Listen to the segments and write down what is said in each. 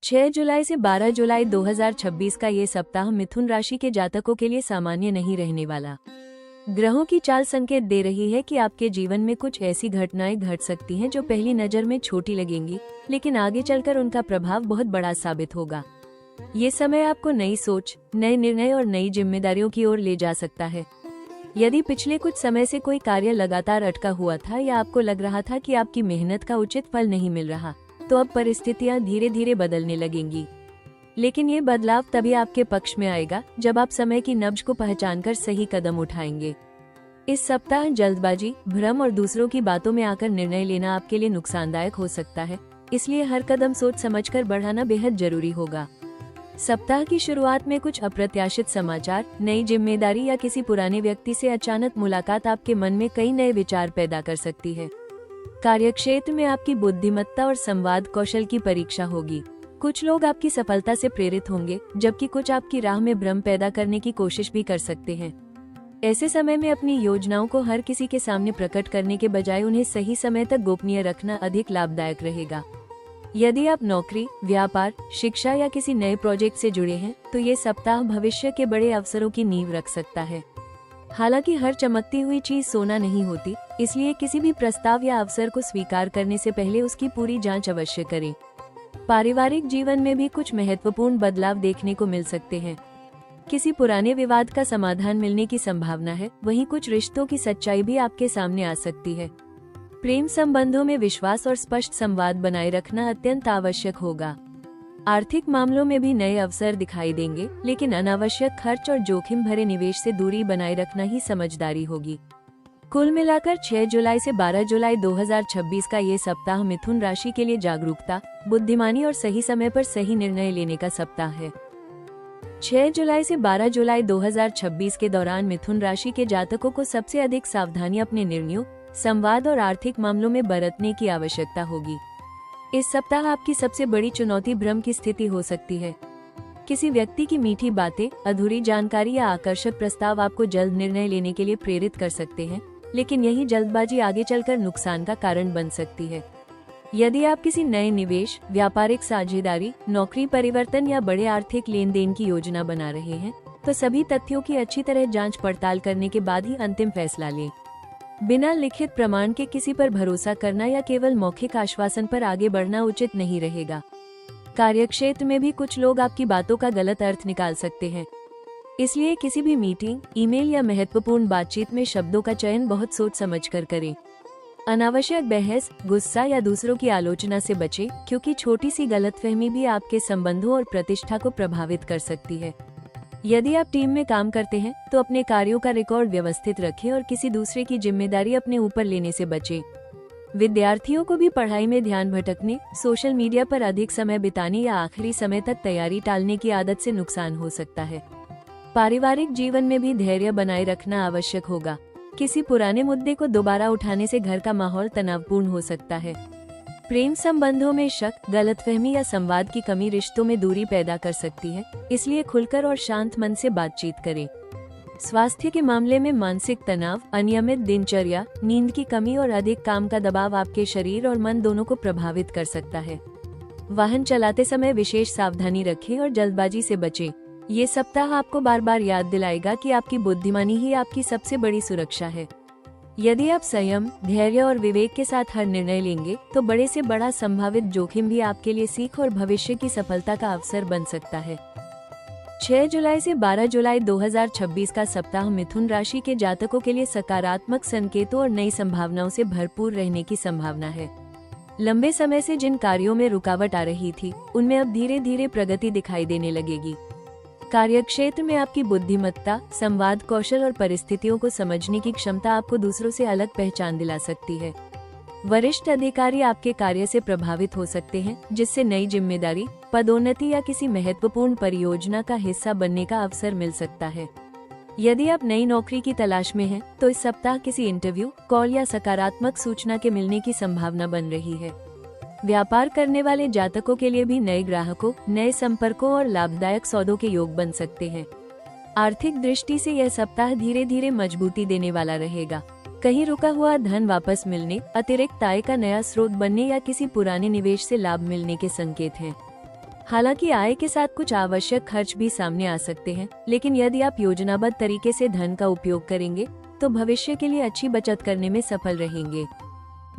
6 जुलाई से 12 जुलाई 2026 का ये सप्ताह मिथुन राशि के जातकों के लिए सामान्य नहीं रहने वाला। ग्रहों की चाल संकेत दे रही है कि आपके जीवन में कुछ ऐसी घटनाएं घट सकती हैं जो पहली नजर में छोटी लगेंगी, लेकिन आगे चलकर उनका प्रभाव बहुत बड़ा साबित होगा। ये समय आपको नई सोच, नए निर्णय और नई जिम्मेदारियों की ओर ले जा सकता है। यदि पिछले कुछ समय से कोई कार्य लगातार अटका हुआ था या आपको लग रहा था कि आपकी मेहनत का उचित फल नहीं मिल रहा, तो अब परिस्थितियां धीरे धीरे बदलने लगेंगी। लेकिन ये बदलाव तभी आपके पक्ष में आएगा जब आप समय की नब्ज को पहचानकर सही कदम उठाएंगे। इस सप्ताह जल्दबाजी, भ्रम और दूसरों की बातों में आकर निर्णय लेना आपके लिए नुकसानदायक हो सकता है, इसलिए हर कदम सोच समझकर बढ़ाना बेहद जरूरी होगा। सप्ताह की शुरुआत में कुछ अप्रत्याशित समाचार, नई जिम्मेदारी या किसी पुराने व्यक्ति से अचानक मुलाकात आपके मन में कई नए विचार पैदा कर सकती है। कार्यक्षेत्र में आपकी बुद्धिमत्ता और संवाद कौशल की परीक्षा होगी। कुछ लोग आपकी सफलता से प्रेरित होंगे, जबकि कुछ आपकी राह में भ्रम पैदा करने की कोशिश भी कर सकते हैं। ऐसे समय में अपनी योजनाओं को हर किसी के सामने प्रकट करने के बजाय उन्हें सही समय तक गोपनीय रखना अधिक लाभदायक रहेगा। यदि आप नौकरी, व्यापार, शिक्षा या किसी नए प्रोजेक्ट से जुड़े हैं, तो ये सप्ताह भविष्य के बड़े अवसरों की नींव रख सकता है। हालांकि हर चमकती हुई चीज सोना नहीं होती, इसलिए किसी भी प्रस्ताव या अवसर को स्वीकार करने से पहले उसकी पूरी जांच अवश्य करें। पारिवारिक जीवन में भी कुछ महत्वपूर्ण बदलाव देखने को मिल सकते हैं। किसी पुराने विवाद का समाधान मिलने की संभावना है, वहीं कुछ रिश्तों की सच्चाई भी आपके सामने आ सकती है। प्रेम संबंधों में विश्वास और स्पष्ट संवाद बनाए रखना अत्यंत आवश्यक होगा। आर्थिक मामलों में भी नए अवसर दिखाई देंगे, लेकिन अनावश्यक खर्च और जोखिम भरे निवेश से दूरी बनाए रखना ही समझदारी होगी। कुल मिलाकर 6 जुलाई से 12 जुलाई 2026 का ये सप्ताह मिथुन राशि के लिए जागरूकता, बुद्धिमानी और सही समय पर सही निर्णय लेने का सप्ताह है। 6 जुलाई से 12 जुलाई 2026 के दौरान मिथुन राशि के जातकों को सबसे अधिक सावधानी अपने निर्णयों, संवाद और आर्थिक मामलों में बरतने की आवश्यकता होगी। इस सप्ताह आपकी सबसे बड़ी चुनौती भ्रम की स्थिति हो सकती है। किसी व्यक्ति की मीठी बातें, अधूरी जानकारी या आकर्षक प्रस्ताव आपको जल्द निर्णय लेने के लिए प्रेरित कर सकते हैं, लेकिन यही जल्दबाजी आगे चलकर नुकसान का कारण बन सकती है। यदि आप किसी नए निवेश, व्यापारिक साझेदारी, नौकरी परिवर्तन या बड़े आर्थिक लेन देन की योजना बना रहे हैं, तो सभी तथ्यों की अच्छी तरह जांच पड़ताल करने के बाद ही अंतिम फैसला लें। बिना लिखित प्रमाण के किसी पर भरोसा करना या केवल मौखिक आश्वासन पर आगे बढ़ना उचित नहीं रहेगा। कार्यक्षेत्र में भी कुछ लोग आपकी बातों का गलत अर्थ निकाल सकते हैं, इसलिए किसी भी मीटिंग, ईमेल या महत्वपूर्ण बातचीत में शब्दों का चयन बहुत सोच समझकर करें। अनावश्यक बहस, गुस्सा या दूसरों की आलोचना से बचें, क्योंकि छोटी सी गलतफहमी भी आपके संबंधों और प्रतिष्ठा को प्रभावित कर सकती है। यदि आप टीम में काम करते हैं, तो अपने कार्यों का रिकॉर्ड व्यवस्थित रखें और किसी दूसरे की जिम्मेदारी अपने ऊपर लेने से बचें। विद्यार्थियों को भी पढ़ाई में ध्यान भटकने, सोशल मीडिया पर अधिक समय बिताने या आखिरी समय तक तैयारी टालने की आदत से नुकसान हो सकता है। पारिवारिक जीवन में भी धैर्य बनाए रखना आवश्यक होगा। किसी पुराने मुद्दे को दोबारा उठाने से घर का माहौल तनावपूर्ण हो सकता है। प्रेम संबंधों में शक, गलतफहमी या संवाद की कमी रिश्तों में दूरी पैदा कर सकती है, इसलिए खुलकर और शांत मन से बातचीत करें। स्वास्थ्य के मामले में मानसिक तनाव, अनियमित दिनचर्या, नींद की कमी और अधिक काम का दबाव आपके शरीर और मन दोनों को प्रभावित कर सकता है। वाहन चलाते समय विशेष सावधानी रखें और जल्दबाजी से बचें। ये सप्ताह आपको बार बार याद दिलाएगा कि आपकी बुद्धिमानी ही आपकी सबसे बड़ी सुरक्षा है। यदि आप संयम, धैर्य और विवेक के साथ हर निर्णय लेंगे, तो बड़े से बड़ा संभावित जोखिम भी आपके लिए सीख और भविष्य की सफलता का अवसर बन सकता है। 6 जुलाई से 12 जुलाई 2026 का सप्ताह मिथुन राशि के जातकों के लिए सकारात्मक संकेतों और नई संभावनाओं से भरपूर रहने की संभावना है। लंबे समय से जिन कार्यों में रुकावट आ रही थी, उनमें अब धीरे धीरे प्रगति दिखाई देने लगेगी। कार्यक्षेत्र में आपकी बुद्धिमत्ता, संवाद कौशल और परिस्थितियों को समझने की क्षमता आपको दूसरों से अलग पहचान दिला सकती है। वरिष्ठ अधिकारी आपके कार्य से प्रभावित हो सकते हैं, जिससे नई जिम्मेदारी, पदोन्नति या किसी महत्वपूर्ण परियोजना का हिस्सा बनने का अवसर मिल सकता है। यदि आप नई नौकरी की तलाश में हैं, तो इस सप्ताह किसी इंटरव्यू, कॉल या सकारात्मक सूचना के मिलने की संभावना बन रही है। व्यापार करने वाले जातकों के लिए भी नए ग्राहकों, नए संपर्कों और लाभदायक सौदों के योग बन सकते हैं। आर्थिक दृष्टि से यह सप्ताह धीरे धीरे मजबूती देने वाला रहेगा। कहीं रुका हुआ धन वापस मिलने, अतिरिक्त आय का नया स्रोत बनने या किसी पुराने निवेश से लाभ मिलने के संकेत हैं। हालांकि आय के साथ कुछ आवश्यक खर्च भी सामने आ सकते हैं, लेकिन यदि आप योजनाबद्ध तरीके से धन का उपयोग करेंगे तो भविष्य के लिए अच्छी बचत करने में सफल रहेंगे।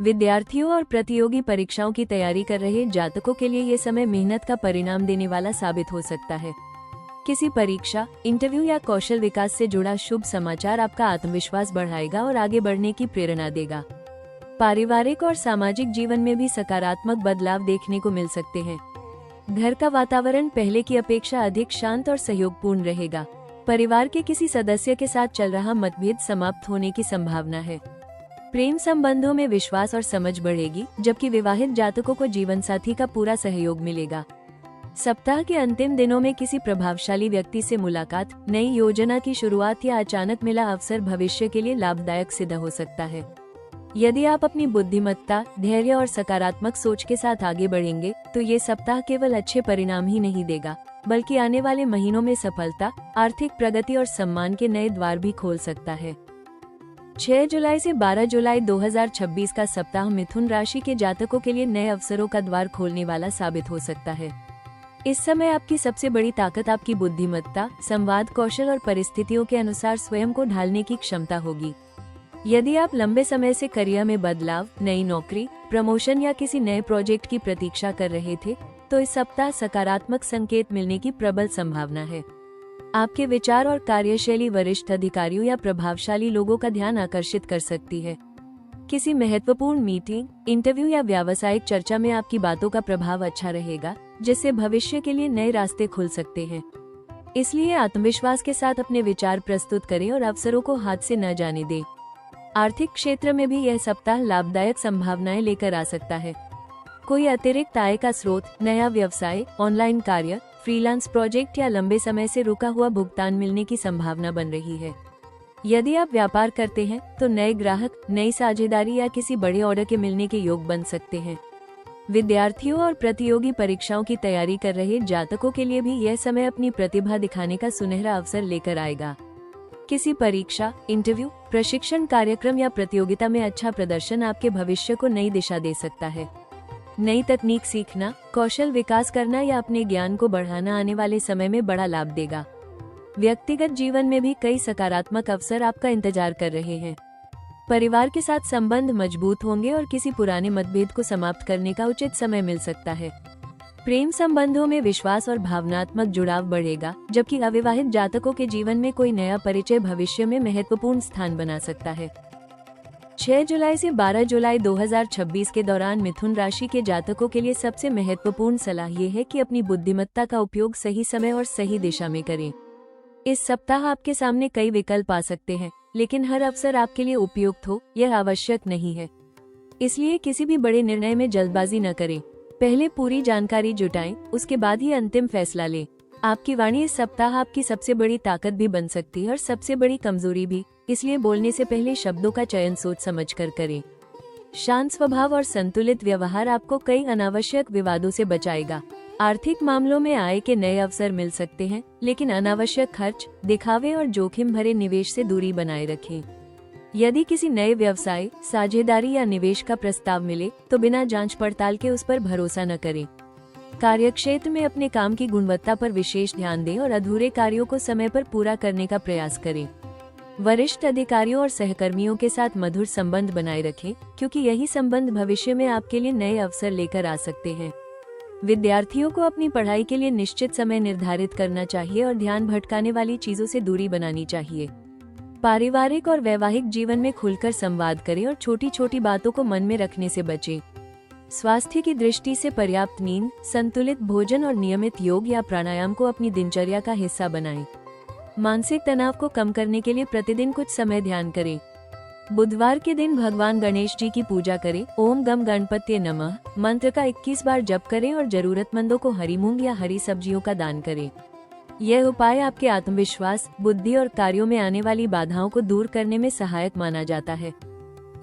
विद्यार्थियों और प्रतियोगी परीक्षाओं की तैयारी कर रहे जातकों के लिए ये समय मेहनत का परिणाम देने वाला साबित हो सकता है। किसी परीक्षा, इंटरव्यू या कौशल विकास से जुड़ा शुभ समाचार आपका आत्मविश्वास बढ़ाएगा और आगे बढ़ने की प्रेरणा देगा। पारिवारिक और सामाजिक जीवन में भी सकारात्मक बदलाव देखने को मिल सकते हैं। घर का वातावरण पहले की अपेक्षा अधिक शांत और सहयोगपूर्ण रहेगा। परिवार के किसी सदस्य के साथ चल रहा मतभेद समाप्त होने की संभावना है। प्रेम संबंधों में विश्वास और समझ बढ़ेगी, जबकि विवाहित जातकों को जीवनसाथी का पूरा सहयोग मिलेगा। सप्ताह के अंतिम दिनों में किसी प्रभावशाली व्यक्ति से मुलाकात, नई योजना की शुरुआत या अचानक मिला अवसर भविष्य के लिए लाभदायक सिद्ध हो सकता है। यदि आप अपनी बुद्धिमत्ता, धैर्य और सकारात्मक सोच के साथ आगे बढ़ेंगे तो ये सप्ताह केवल अच्छे परिणाम ही नहीं देगा, बल्कि आने वाले महीनों में सफलता, आर्थिक प्रगति और सम्मान के नए द्वार भी खोल सकता है। 6 जुलाई से 12 जुलाई 2026 का सप्ताह मिथुन राशि के जातकों के लिए नए अवसरों का द्वार खोलने वाला साबित हो सकता है। इस समय आपकी सबसे बड़ी ताकत आपकी बुद्धिमत्ता, संवाद कौशल और परिस्थितियों के अनुसार स्वयं को ढालने की क्षमता होगी। यदि आप लंबे समय से करियर में बदलाव, नई नौकरी, प्रमोशन या किसी नए प्रोजेक्ट की प्रतीक्षा कर रहे थे, तो इस सप्ताह सकारात्मक संकेत मिलने की प्रबल संभावना है। आपके विचार और कार्यशैली वरिष्ठ अधिकारियों या प्रभावशाली लोगों का ध्यान आकर्षित कर सकती है। किसी महत्वपूर्ण मीटिंग, इंटरव्यू या व्यावसायिक चर्चा में आपकी बातों का प्रभाव अच्छा रहेगा, जिससे भविष्य के लिए नए रास्ते खुल सकते हैं। इसलिए आत्मविश्वास के साथ अपने विचार प्रस्तुत करें और अवसरों को हाथ से न जाने दें। आर्थिक क्षेत्र में भी यह सप्ताह लाभदायक संभावनाएं लेकर आ सकता है। कोई अतिरिक्त आय का स्रोत, नया व्यवसाय, ऑनलाइन कार्य, फ्रीलांस प्रोजेक्ट या लंबे समय से रुका हुआ भुगतान मिलने की संभावना बन रही है। यदि आप व्यापार करते हैं तो नए ग्राहक, नई साझेदारी या किसी बड़े ऑर्डर के मिलने के योग बन सकते हैं। विद्यार्थियों और प्रतियोगी परीक्षाओं की तैयारी कर रहे जातकों के लिए भी यह समय अपनी प्रतिभा दिखाने का सुनहरा अवसर लेकर आएगा। किसी परीक्षा, इंटरव्यू, प्रशिक्षण कार्यक्रम या प्रतियोगिता में अच्छा प्रदर्शन आपके भविष्य को नई दिशा दे सकता है। नई तकनीक सीखना, कौशल विकास करना या अपने ज्ञान को बढ़ाना आने वाले समय में बड़ा लाभ देगा। व्यक्तिगत जीवन में भी कई सकारात्मक अवसर आपका इंतजार कर रहे हैं। परिवार के साथ संबंध मजबूत होंगे और किसी पुराने मतभेद को समाप्त करने का उचित समय मिल सकता है। प्रेम संबंधों में विश्वास और भावनात्मक जुड़ाव बढ़ेगा, जबकि अविवाहित जातकों के जीवन में कोई नया परिचय भविष्य में महत्वपूर्ण स्थान बना सकता है। 6 जुलाई से 12 जुलाई 2026 के दौरान मिथुन राशि के जातकों के लिए सबसे महत्वपूर्ण सलाह ये है कि अपनी बुद्धिमत्ता का उपयोग सही समय और सही दिशा में करें। इस सप्ताह आपके सामने कई विकल्प आ सकते हैं, लेकिन हर अवसर आपके लिए उपयुक्त हो यह आवश्यक नहीं है। इसलिए किसी भी बड़े निर्णय में जल्दबाजी न करें। पहले पूरी जानकारी जुटाएं, उसके बाद ही अंतिम फैसला लें। आपकी वाणी इस सप्ताह आपकी सबसे बड़ी ताकत भी बन सकती है और सबसे बड़ी कमजोरी भी, इसलिए बोलने से पहले शब्दों का चयन सोच समझकर करें। शांत स्वभाव और संतुलित व्यवहार आपको कई अनावश्यक विवादों से बचाएगा। आर्थिक मामलों में आय के नए अवसर मिल सकते हैं, लेकिन अनावश्यक खर्च, दिखावे और जोखिम भरे निवेश से दूरी बनाए रखें। यदि किसी नए व्यवसाय, साझेदारी या निवेश का प्रस्ताव मिले तो बिना जांच पड़ताल के उस पर भरोसा न करें। कार्यक्षेत्र में अपने काम की गुणवत्ता पर विशेष ध्यान दें और अधूरे कार्यों को समय पर पूरा करने का प्रयास करें। वरिष्ठ अधिकारियों और सहकर्मियों के साथ मधुर संबंध बनाए रखें, क्योंकि यही संबंध भविष्य में आपके लिए नए अवसर लेकर आ सकते हैं। विद्यार्थियों को अपनी पढ़ाई के लिए निश्चित समय निर्धारित करना चाहिए और ध्यान भटकाने वाली चीजों से दूरी बनानी चाहिए। पारिवारिक और वैवाहिक जीवन में खुलकर संवाद करें और छोटी छोटी बातों को मन में रखने से बचें। स्वास्थ्य की दृष्टि से पर्याप्त नींद, संतुलित भोजन और नियमित योग या प्राणायाम को अपनी दिनचर्या का हिस्सा बनाएं। मानसिक तनाव को कम करने के लिए प्रतिदिन कुछ समय ध्यान करें। बुधवार के दिन भगवान गणेश जी की पूजा करें। ओम गम गणपत्ये नमः मंत्र का 21 बार जप करें और जरूरतमंदों को हरी मूंग या हरी सब्जियों का दान करें। यह उपाय आपके आत्मविश्वास, बुद्धि और कार्यों में आने वाली बाधाओं को दूर करने में सहायक माना जाता है।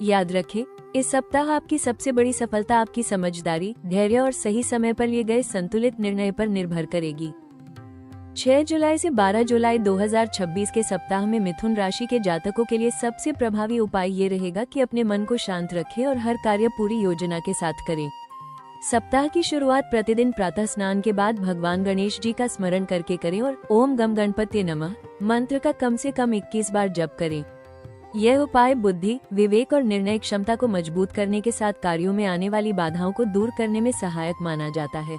याद रखें, इस सप्ताह आपकी सबसे बड़ी सफलता आपकी समझदारी, धैर्य और सही समय पर लिए गए संतुलित निर्णय पर निर्भर करेगी। 6 जुलाई से 12 जुलाई 2026 के सप्ताह में मिथुन राशि के जातकों के लिए सबसे प्रभावी उपाय ये रहेगा कि अपने मन को शांत रखें और हर कार्य पूरी योजना के साथ करें। सप्ताह की शुरुआत प्रतिदिन प्रातः स्नान के बाद भगवान गणेश जी का स्मरण करके करें और ओम गम गणपति नमः मंत्र का कम से कम 21 बार जप करें। यह उपाय बुद्धि, विवेक और निर्णय क्षमता को मजबूत करने के साथ कार्यों में आने वाली बाधाओं को दूर करने में सहायक माना जाता है।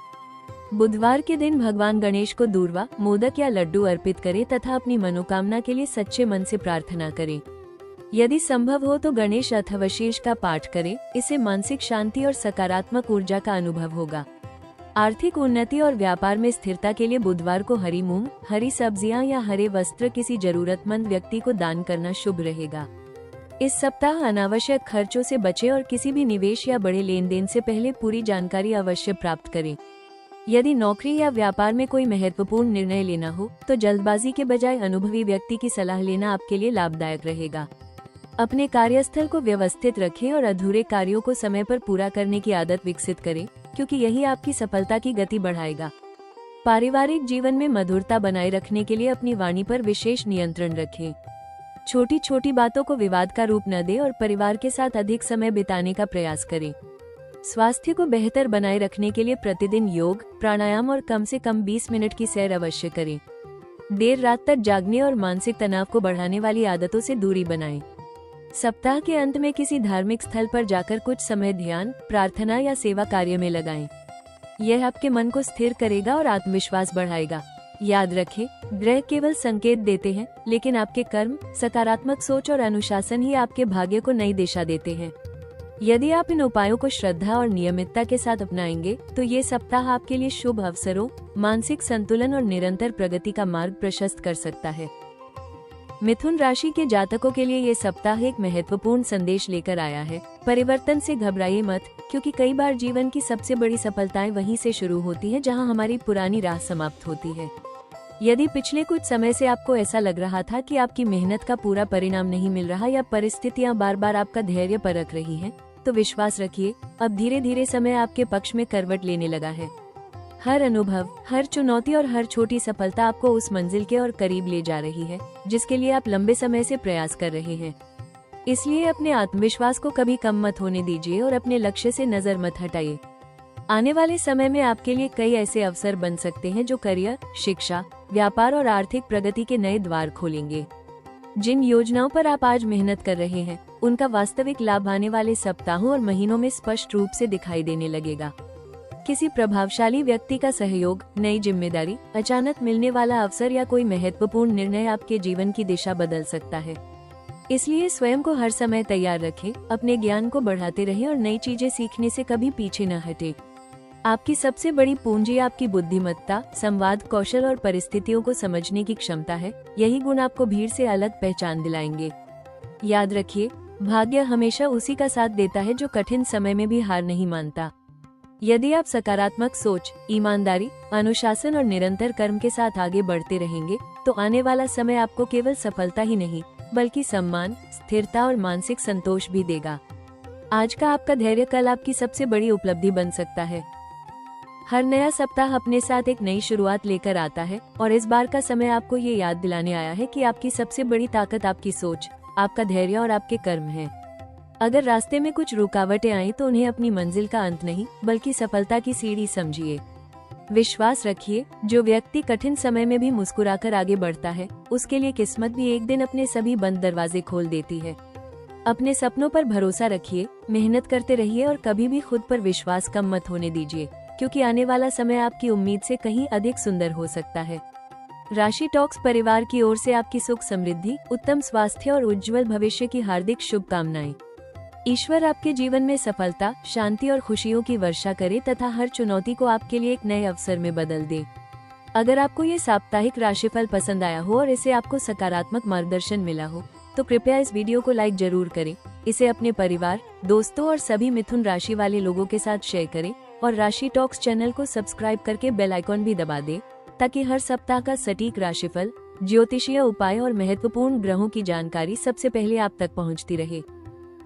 बुधवार के दिन भगवान गणेश को दूर्वा, मोदक या लड्डू अर्पित करें तथा अपनी मनोकामना के लिए सच्चे मन से प्रार्थना करें। यदि संभव हो तो गणेश अथर्वशीर्ष का पाठ करें, इससे मानसिक शांति और सकारात्मक ऊर्जा का अनुभव होगा। आर्थिक उन्नति और व्यापार में स्थिरता के लिए बुधवार को हरी मूंग, हरी सब्जियां या हरे वस्त्र किसी जरूरतमंद व्यक्ति को दान करना शुभ रहेगा। इस सप्ताह अनावश्यक खर्चों से बचें और किसी भी निवेश या बड़े लेन देन से पहले पूरी जानकारी अवश्य प्राप्त करें। यदि नौकरी या व्यापार में कोई महत्वपूर्ण निर्णय लेना हो तो जल्दबाजी के बजाय अनुभवी व्यक्ति की सलाह लेना आपके लिए लाभदायक रहेगा। अपने कार्यस्थल को व्यवस्थित रखें और अधूरे कार्यों को समय पर पूरा करने की आदत विकसित करें, क्योंकि यही आपकी सफलता की गति बढ़ाएगा। पारिवारिक जीवन में मधुरता बनाए रखने के लिए अपनी वाणी पर विशेष नियंत्रण रखें। छोटी छोटी बातों को विवाद का रूप न दें और परिवार के साथ अधिक समय बिताने का प्रयास करें। स्वास्थ्य को बेहतर बनाए रखने के लिए प्रतिदिन योग, प्राणायाम और कम से कम 20 मिनट की सैर अवश्य करें। देर रात तक जागने और मानसिक तनाव को बढ़ाने वाली आदतों से दूरी बनाएं। सप्ताह के अंत में किसी धार्मिक स्थल पर जाकर कुछ समय ध्यान, प्रार्थना या सेवा कार्य में लगाएं। यह आपके मन को स्थिर करेगा और आत्मविश्वास बढ़ाएगा। याद रखें, ग्रह केवल संकेत देते हैं, लेकिन आपके कर्म, सकारात्मक सोच और अनुशासन ही आपके भाग्य को नई दिशा देते हैं। यदि आप इन उपायों को श्रद्धा और नियमितता के साथ अपनाएंगे तो ये सप्ताह आपके लिए शुभ अवसरों, मानसिक संतुलन और निरंतर प्रगति का मार्ग प्रशस्त कर सकता है। मिथुन राशि के जातकों के लिए ये सप्ताह एक महत्वपूर्ण संदेश लेकर आया है। परिवर्तन से घबराइए मत, क्योंकि कई बार जीवन की सबसे बड़ी सफलताएं वहीं से शुरू होती हैं जहां हमारी पुरानी राह समाप्त होती है। यदि पिछले कुछ समय से आपको ऐसा लग रहा था कि आपकी मेहनत का पूरा परिणाम नहीं मिल रहा या परिस्थितियां बार बार आपका धैर्य परख रही हैं, तो विश्वास रखिए, अब धीरे धीरे समय आपके पक्ष में करवट लेने लगा है। हर अनुभव, हर चुनौती और हर छोटी सफलता आपको उस मंजिल के और करीब ले जा रही है जिसके लिए आप लंबे समय से प्रयास कर रहे हैं। इसलिए अपने आत्मविश्वास को कभी कम मत होने दीजिए और अपने लक्ष्य से नजर मत हटाइए। आने वाले समय में आपके लिए कई ऐसे अवसर बन सकते हैं जो करियर, शिक्षा, व्यापार और आर्थिक प्रगति के नए द्वार खोलेंगे। जिन योजनाओं पर आप आज मेहनत कर रहे हैं, उनका वास्तविक लाभ आने वाले सप्ताहों और महीनों में स्पष्ट रूप से दिखाई देने लगेगा। किसी प्रभावशाली व्यक्ति का सहयोग, नई जिम्मेदारी, अचानक मिलने वाला अवसर या कोई महत्वपूर्ण निर्णय आपके जीवन की दिशा बदल सकता है। इसलिए स्वयं को हर समय तैयार रखें, अपने ज्ञान को बढ़ाते रहें और नई चीजें सीखने से कभी पीछे न हटें। आपकी सबसे बड़ी पूंजी आपकी बुद्धिमत्ता, संवाद कौशल और परिस्थितियों को समझने की क्षमता है। यही गुण आपको भीड़ से अलग पहचान दिलाएंगे। याद रखिए, भाग्य हमेशा उसी का साथ देता है जो कठिन समय में भी हार नहीं मानता। यदि आप सकारात्मक सोच, ईमानदारी, अनुशासन और निरंतर कर्म के साथ आगे बढ़ते रहेंगे तो आने वाला समय आपको केवल सफलता ही नहीं बल्कि सम्मान, स्थिरता और मानसिक संतोष भी देगा। आज का आपका धैर्य कल आपकी सबसे बड़ी उपलब्धि बन सकता है। हर नया सप्ताह अपने साथ एक नई शुरुआत लेकर आता है और इस बार का समय आपको ये याद दिलाने आया है कि आपकी सबसे बड़ी ताकत आपकी सोच, आपका धैर्य और आपके कर्म है। अगर रास्ते में कुछ रुकावटें आईं तो उन्हें अपनी मंजिल का अंत नहीं बल्कि सफलता की सीढ़ी समझिए। विश्वास रखिए, जो व्यक्ति कठिन समय में भी मुस्कुराकर आगे बढ़ता है, उसके लिए किस्मत भी एक दिन अपने सभी बंद दरवाजे खोल देती है। अपने सपनों पर भरोसा रखिए, मेहनत करते रहिए और कभी भी खुद पर विश्वास कम मत होने दीजिए, क्योंकि आने वाला समय आपकी उम्मीद से कहीं अधिक सुंदर हो सकता है। राशि टॉक्स परिवार की ओर से आपकी सुख समृद्धि, उत्तम स्वास्थ्य और उज्जवल भविष्य की हार्दिक शुभकामनाएं। ईश्वर आपके जीवन में सफलता, शांति और खुशियों की वर्षा करे तथा हर चुनौती को आपके लिए एक नए अवसर में बदल दे। अगर आपको ये साप्ताहिक राशिफल पसंद आया हो और इसे आपको सकारात्मक मार्गदर्शन मिला हो तो कृपया इस वीडियो को लाइक जरूर करें। इसे अपने परिवार, दोस्तों और सभी मिथुन राशि वाले लोगों के साथ शेयर करें और राशि टॉक्स चैनल को सब्सक्राइब करके बेल आइकॉन भी दबा दें ताकि हर सप्ताह का सटीक राशिफल, ज्योतिषीय उपाय और महत्वपूर्ण ग्रहों की जानकारी सबसे पहले आप तक पहुंचती रहे।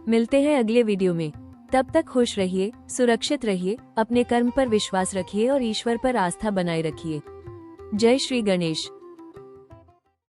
मिलते हैं अगले वीडियो में। तब तक खुश रहिए, सुरक्षित रहिए, अपने कर्म पर विश्वास रखिए और ईश्वर पर आस्था बनाए रखिए। जय श्री गणेश।